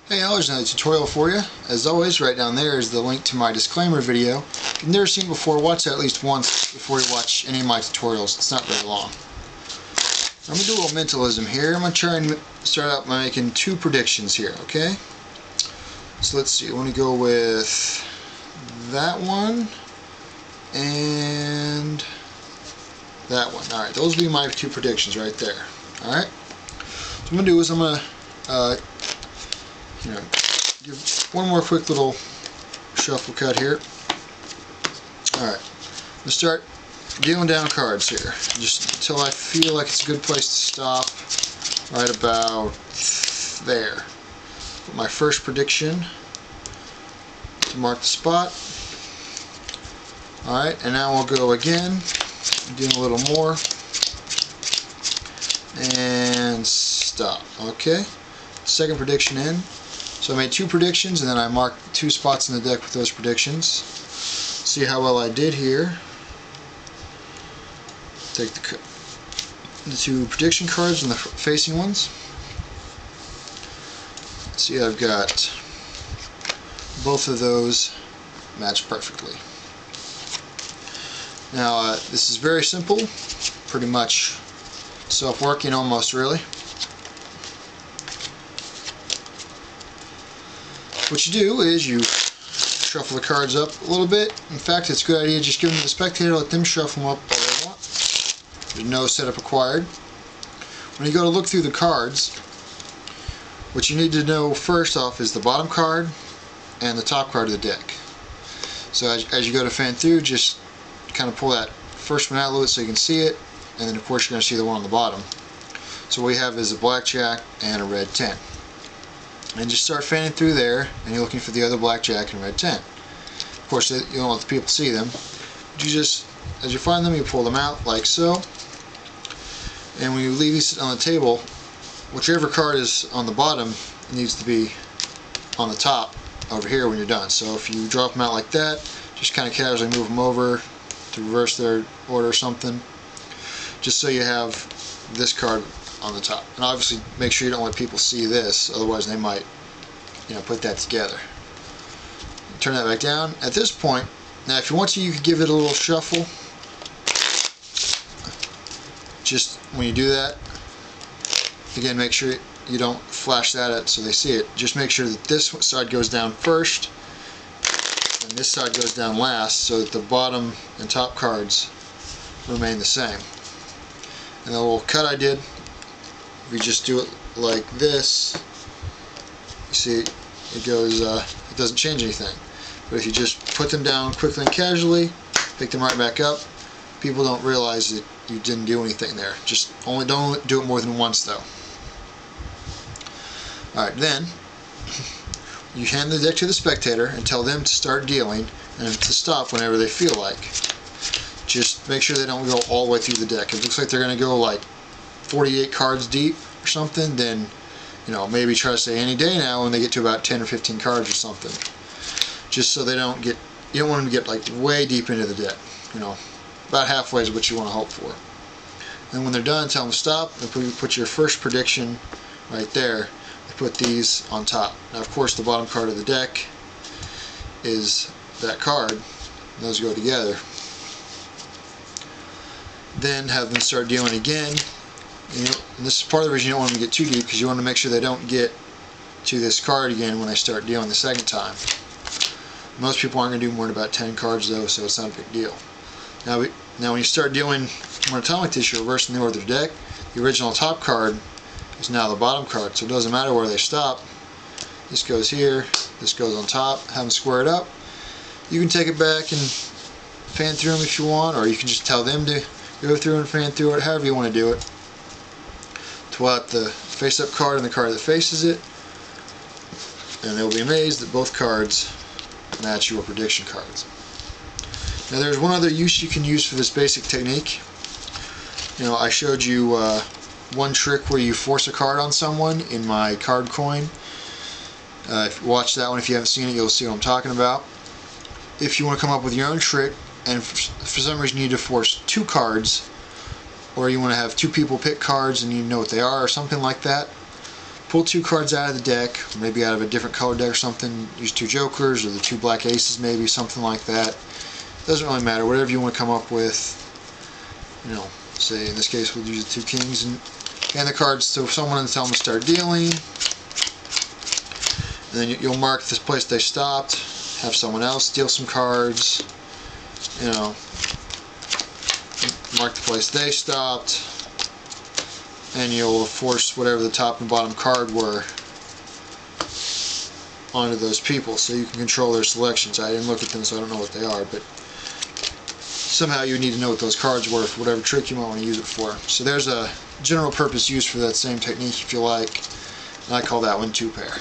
Hey, there's another tutorial for you. As always, right down there is the link to my disclaimer video. If you've never seen it before, watch that at least once before you watch any of my tutorials. It's not very long. I'm going to do a little mentalism here. I'm going to try and start out by making two predictions here, okay? So let's see, I want to go with that one and that one. Alright, those will be my two predictions right there. Alright? So what I'm going to do is I'm going to give one more quick little shuffle cut here. Alright, let's start dealing down cards here, just until I feel like it's a good place to stop, right about there. Put my first prediction to mark the spot. Alright, and now we'll go again, doing a little more, and stop. Okay, second prediction in. So I made two predictions, and then I marked two spots in the deck with those predictions. See how well I did here. Take the two prediction cards and the facing ones. See, I've got both of those matched perfectly. Now this is very simple, pretty much self-working almost, really. What you do is you shuffle the cards up a little bit. In fact, it's a good idea just give them to the spectator, let them shuffle them up all they want. There's no setup required. When you go to look through the cards, what you need to know first off is the bottom card and the top card of the deck. So as you go to fan through, just kind of pull that first one out a little bit so you can see it, and then of course you're going to see the one on the bottom. So what we have is a blackjack and a red 10. And just start fanning through there, and you're looking for the other blackjack and red 10. Of course, you don't let the people see them. But you just, as you find them, you pull them out like so. And when you leave these on the table, whichever card is on the bottom needs to be on the top over here when you're done. So if you drop them out like that, just kind of casually move them over to reverse their order or something, just so you have this card on the top. And obviously make sure you don't let people see this, otherwise they might, put that together. Turn that back down. At this point, now if you want to, you could give it a little shuffle. Just when you do that, again, make sure you don't flash that out so they see it. Just make sure that this side goes down first and this side goes down last, so that the bottom and top cards remain the same. And the little cut I did, if you just do it like this, you see it goes, it doesn't change anything. But if you just put them down quickly and casually, pick them right back up, people don't realize that you didn't do anything there. Just don't do it more than once though. Alright, then you hand the deck to the spectator and tell them to start dealing and to stop whenever they feel like. Just make sure they don't go all the way through the deck. If it looks like they're going to go like 48 cards deep or something, then maybe try to say any day now when they get to about 10 or 15 cards or something. Just so they don't get, you don't want them to get like way deep into the deck. About halfway is what you want to hope for. And when they're done, tell them to stop and put your first prediction right there. Put these on top. Now of course the bottom card of the deck is that card, and those go together. Then have them start dealing again. And this is part of the reason you don't want them to get too deep, because you want to make sure they don't get to this card again when they start dealing the second time. Most people aren't going to do more than about 10 cards though, so it's not a big deal. Now when you start dealing one time like this, you're reversing the order of the deck. The original top card is now the bottom card, so it doesn't matter where they stop. This goes here, this goes on top, have them square it up. You can take it back and fan through them if you want, or you can just tell them to go through and fan through it, however you want to do it. Pull out the face-up card and the card that faces it, and they'll be amazed that both cards match your prediction cards. Now there's one other use you can use for this basic technique. I showed you one trick where you force a card on someone in my card coin. If you watch that one, if you haven't seen it, you'll see what I'm talking about. If you want to come up with your own trick, and for some reason you need to force two cards, or you want to have two people pick cards and you know what they are, or something like that, pull 2 cards out of the deck, maybe out of a different color deck or something. Use 2 jokers or the 2 black aces, maybe something like that. Doesn't really matter. Whatever you want to come up with. You know, say in this case we'll use the 2 kings and hand the cards to someone and tell them to start dealing. And then you'll mark this place they stopped. Have someone else deal some cards. You know, mark the place they stopped. And you'll force whatever the top and bottom card were onto those people, so you can control their selections. I didn't look at them, so I don't know what they are, but somehow you need to know what those cards were for whatever trick you might want to use it for. So there's a general purpose use for that same technique if you like, and I call that one 2 pair.